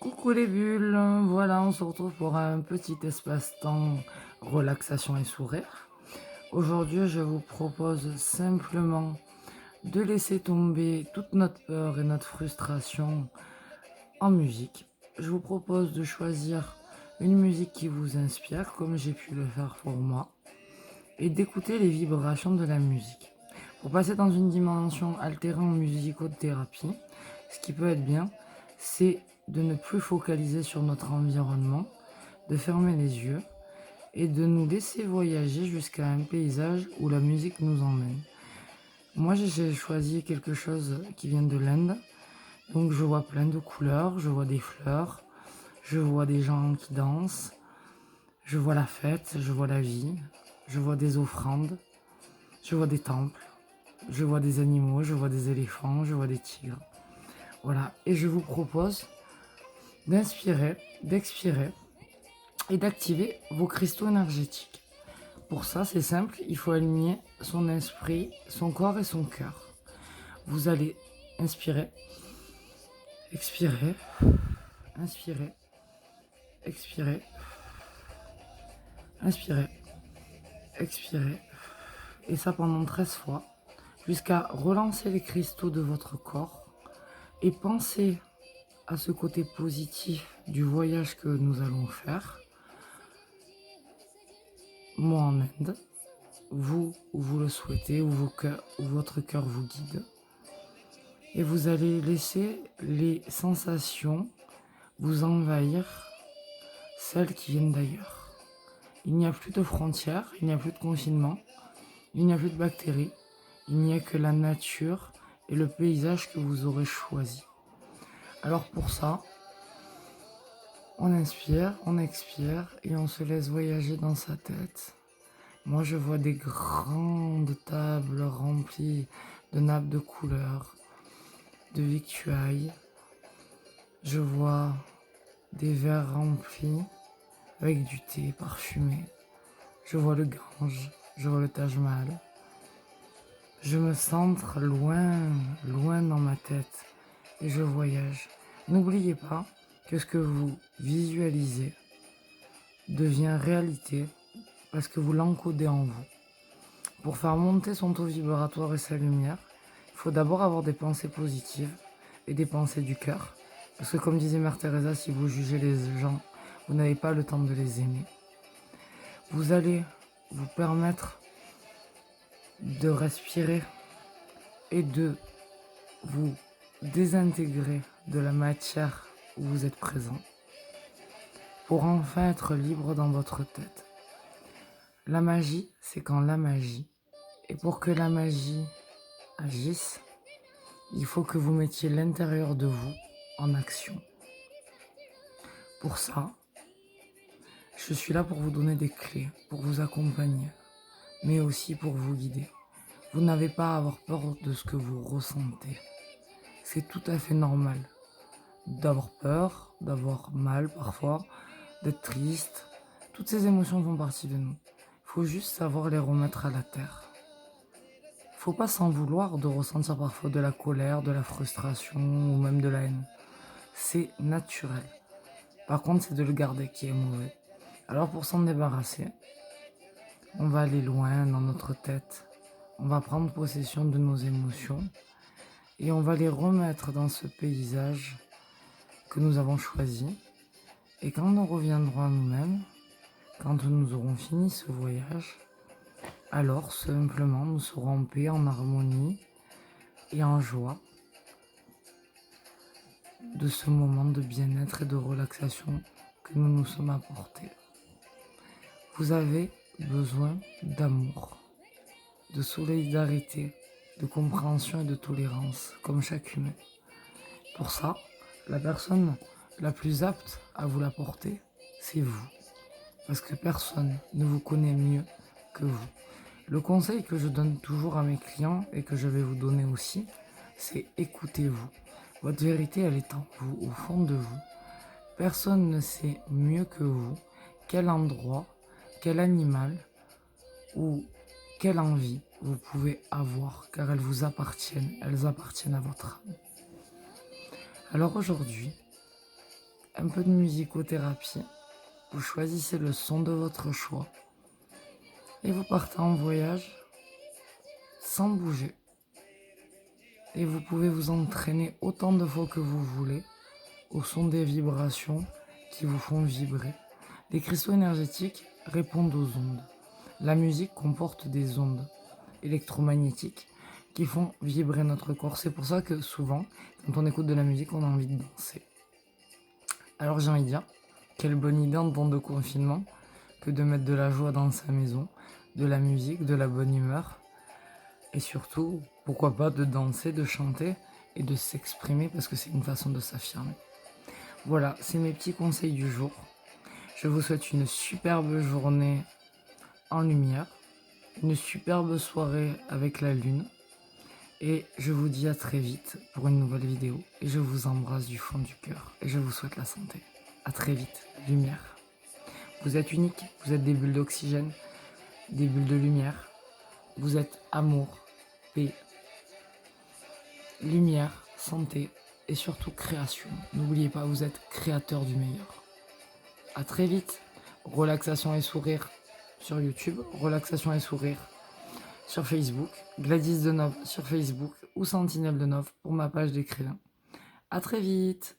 Coucou les bulles, voilà, on se retrouve pour un petit espace-temps relaxation et sourire. Aujourd'hui, je vous propose simplement de laisser tomber toute notre peur et notre frustration en musique. Je vous propose de choisir une musique qui vous inspire, comme j'ai pu le faire pour moi, et d'écouter les vibrations de la musique. Pour passer dans une dimension altérée en musicothérapie, ce qui peut être bien, c'est de ne plus focaliser sur notre environnement, de fermer les yeux et de nous laisser voyager jusqu'à un paysage où la musique nous emmène. Moi, j'ai choisi quelque chose qui vient de l'Inde, donc je vois plein de couleurs, je vois des fleurs, je vois des gens qui dansent, je vois la fête, je vois la vie, je vois des offrandes, je vois des temples, je vois des animaux, je vois des éléphants, je vois des tigres. Voilà, et je vous propose d'inspirer, d'expirer et d'activer vos cristaux énergétiques. Pour ça, c'est simple, il faut aligner son esprit, son corps et son cœur. Vous allez inspirer, expirer, inspirer, expirer, inspirer, expirer. Et ça pendant 13 fois, jusqu'à relancer les cristaux de votre corps et penser à ce côté positif du voyage que nous allons faire. Moi en Inde, vous où vous le souhaitez, où votre cœur vous guide. Et vous allez laisser les sensations vous envahir, celles qui viennent d'ailleurs. Il n'y a plus de frontières, il n'y a plus de confinement, il n'y a plus de bactéries, il n'y a que la nature et le paysage que vous aurez choisi. Alors pour ça, on inspire, on expire et on se laisse voyager dans sa tête. Moi, je vois des grandes tables remplies de nappes de couleurs, de victuailles. Je vois des verres remplis avec du thé parfumé. Je vois le Gange, je vois le Taj Mahal. Je me centre loin, loin dans ma tête et je voyage. N'oubliez pas que ce que vous visualisez devient réalité parce que vous l'encodez en vous. Pour faire monter son taux vibratoire et sa lumière, il faut d'abord avoir des pensées positives et des pensées du cœur. Parce que comme disait Mère Teresa, si vous jugez les gens, vous n'avez pas le temps de les aimer. Vous allez vous permettre de respirer et de vous désintégrer de la matière où vous êtes présent pour enfin être libre dans votre tête. La magie, c'est quand la magie. Et pour que la magie agisse, il faut que vous mettiez l'intérieur de vous en action. Pour ça, je suis là pour vous donner des clés, pour vous accompagner, mais aussi pour vous guider. Vous n'avez pas à avoir peur de ce que vous ressentez. C'est tout à fait normal d'avoir peur, d'avoir mal parfois, d'être triste. Toutes ces émotions font partie de nous. Il faut juste savoir les remettre à la terre. Il ne faut pas s'en vouloir de ressentir parfois de la colère, de la frustration ou même de la haine. C'est naturel. Par contre, c'est de le garder qui est mauvais. Alors pour s'en débarrasser, on va aller loin dans notre tête. On va prendre possession de nos émotions et on va les remettre dans ce paysage que nous avons choisi. Et quand nous reviendrons à nous-mêmes, quand nous aurons fini ce voyage, alors simplement nous serons en paix, en harmonie et en joie de ce moment de bien-être et de relaxation que nous nous sommes apportés. Vous avez besoin d'amour, de solidarité, de compréhension et de tolérance, comme chaque humain. Pour ça, la personne la plus apte à vous l'apporter, c'est vous. Parce que personne ne vous connaît mieux que vous. Le conseil que je donne toujours à mes clients et que je vais vous donner aussi, c'est écoutez-vous. Votre vérité, elle est en vous, au fond de vous. Personne ne sait mieux que vous quel endroit, quel animal ou quelle envie vous pouvez avoir, car elles vous appartiennent, elles appartiennent à votre âme. Alors aujourd'hui, un peu de musicothérapie. Vous choisissez le son de votre choix et vous partez en voyage sans bouger. Et vous pouvez vous entraîner autant de fois que vous voulez au son des vibrations qui vous font vibrer. Les cristaux énergétiques répondent aux ondes. La musique comporte des ondes électromagnétiques qui font vibrer notre corps. C'est pour ça que souvent, quand on écoute de la musique, on a envie de danser. Alors j'ai envie de dire, quelle bonne idée en temps de confinement que de mettre de la joie dans sa maison, de la musique, de la bonne humeur, et surtout, pourquoi pas de danser, de chanter et de s'exprimer parce que c'est une façon de s'affirmer. Voilà, c'est mes petits conseils du jour. Je vous souhaite une superbe journée en lumière, une superbe soirée avec la lune, et je vous dis à très vite pour une nouvelle vidéo, et je vous embrasse du fond du cœur, et je vous souhaite la santé. À très vite, lumière. Vous êtes unique, vous êtes des bulles d'oxygène, des bulles de lumière, vous êtes amour, paix, lumière, santé et surtout création. N'oubliez pas, vous êtes créateur du meilleur. À très vite. Relaxation et sourire sur YouTube, relaxation et sourire sur Facebook, Gladys Deneuve sur Facebook ou Sentinelle Deneuve pour ma page d'écrivain. À très vite.